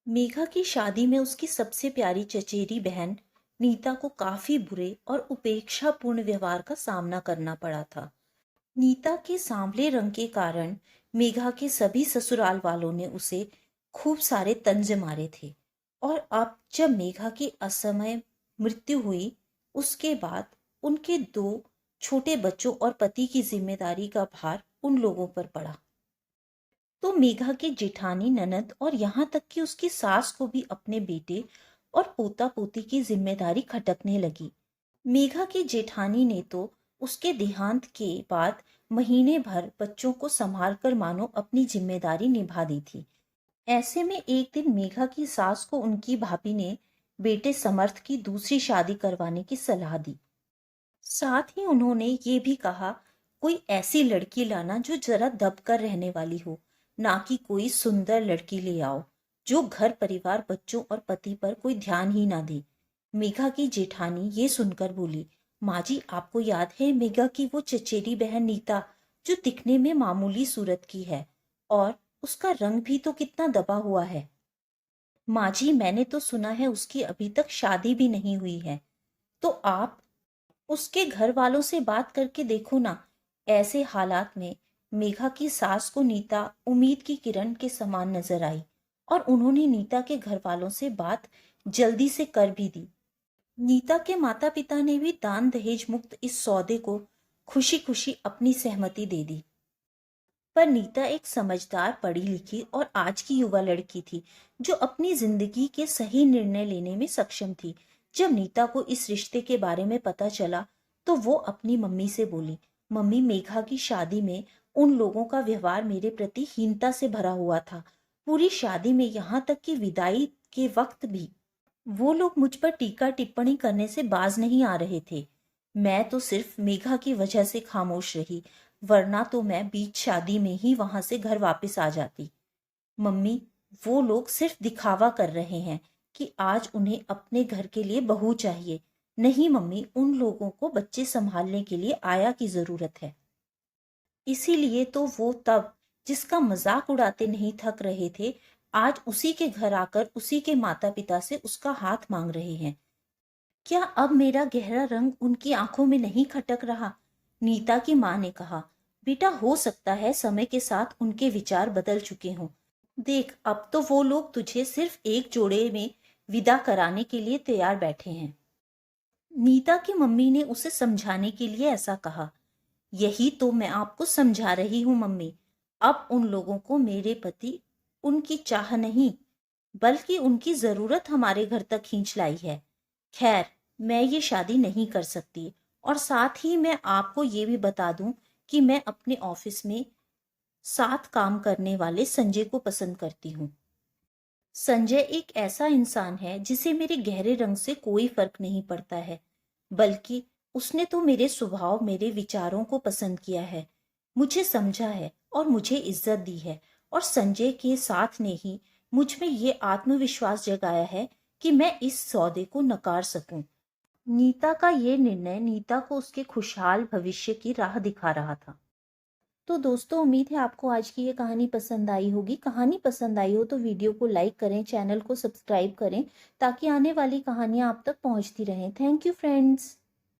मेघा की शादी में उसकी सबसे प्यारी चचेरी बहन नीता को काफी बुरे और उपेक्षापूर्ण व्यवहार का सामना करना पड़ा था। नीता के सांवले रंग के कारण मेघा के सभी ससुराल वालों ने उसे खूब सारे तंज मारे थे। और अब जब मेघा की असमय मृत्यु हुई, उसके बाद उनके दो छोटे बच्चों और पति की जिम्मेदारी का भार उन लोगों पर पड़ा। तो मेघा की जेठानी ननद और यहाँ तक कि उसकी सास को भी अपने बेटे और पोता पोती की जिम्मेदारी खटकने लगी। मेघा की जेठानी ने तो उसके देहांत के बाद महीने भर बच्चों को संभाल कर मानो अपनी जिम्मेदारी निभा दी थी। ऐसे में एक दिन मेघा की सास को उनकी भाभी ने बेटे समर्थ की दूसरी शादी करवाने की सलाह दी। साथ ही उन्होंने ये भी कहा, कोई ऐसी लड़की लाना जो जरा दब कर रहने वाली हो, ना कि कोई सुंदर लड़की ले आओ जो घर परिवार बच्चों और पति पर कोई ध्यान ही ना दे। मेघा की जेठानी ये सुनकर बोली, माँ जी, आपको याद है मेघा की वो चचेरी बहन नीता जो दिखने में मामूली सूरत की है और उसका रंग भी तो कितना दबा हुआ है। माँ जी, मैंने तो सुना है उसकी अभी तक शादी भी नहीं हुई है। तो आप उसके घर वालों से बात करके देखो ना। ऐसे हालात में मेघा की सास को नीता उम्मीद की किरण के समान नजर आई और उन्होंने नीता के घर वालों से बात जल्दी से कर भी दी। नीता के माता पिता ने भी दान दहेज मुक्त इस सौदे को खुशी खुशी अपनी सहमति दे दी। पर नीता एक समझदार, पढ़ी लिखी और आज की युवा लड़की थी जो अपनी जिंदगी के सही निर्णय लेने में सक्षम थी। जब नीता को इस रिश्ते के बारे में पता चला तो वो अपनी मम्मी से बोली, मम्मी, मेघा की शादी में उन लोगों का व्यवहार मेरे प्रति हीनता से भरा हुआ था। पूरी शादी में, यहाँ तक कि विदाई के वक्त भी वो लोग मुझ पर टीका टिप्पणी करने से बाज नहीं आ रहे थे। मैं तो सिर्फ मेघा की वजह से खामोश रही, वरना तो मैं बीच शादी में ही वहां से घर वापस आ जाती। मम्मी, वो लोग सिर्फ दिखावा कर रहे हैं कि आज उन्हें अपने घर के लिए बहू चाहिए। नहीं मम्मी, उन लोगों को बच्चे संभालने के लिए आया की जरूरत है। इसीलिए तो वो तब जिसका मजाक उड़ाते नहीं थक रहे थे, आज उसी के घर आकर उसी के माता पिता से उसका हाथ मांग रहे हैं। क्या अब मेरा गहरा रंग उनकी आंखों में नहीं खटक रहा? नीता की माँ ने कहा, बेटा, हो सकता है समय के साथ उनके विचार बदल चुके हों। देख, अब तो वो लोग तुझे सिर्फ एक जोड़े में विदा कराने के लिए तैयार बैठे हैं। नीता की मम्मी ने उसे समझाने के लिए ऐसा कहा। यही तो मैं आपको समझा रही हूँ मम्मी। अब उन लोगों को मेरे पति उनकी चाह नहीं बल्कि उनकी जरूरत हमारे घर तक खींच लाई है। खैर, मैं ये शादी नहीं कर सकती। और साथ ही मैं आपको ये भी बता दूं कि मैं अपने ऑफिस में साथ काम करने वाले संजय को पसंद करती हूँ। संजय एक ऐसा इंसान है जिसे मेरे गहरे रंग से कोई फर्क नहीं पड़ता है, बल्कि उसने तो मेरे स्वभाव, मेरे विचारों को पसंद किया है, मुझे समझा है और मुझे इज्जत दी है। और संजय के साथ ने ही मुझ में ये आत्मविश्वास जगाया है कि मैं इस सौदे को नकार सकूं। नीता का ये निर्णय नीता को उसके खुशहाल भविष्य की राह दिखा रहा था। तो दोस्तों, उम्मीद है आपको आज की ये कहानी पसंद आई होगी। कहानी पसंद आई हो तो वीडियो को लाइक करें, चैनल को सब्सक्राइब करें ताकि आने वाली कहानियां आप तक पहुंचती रहें। Thank you friends.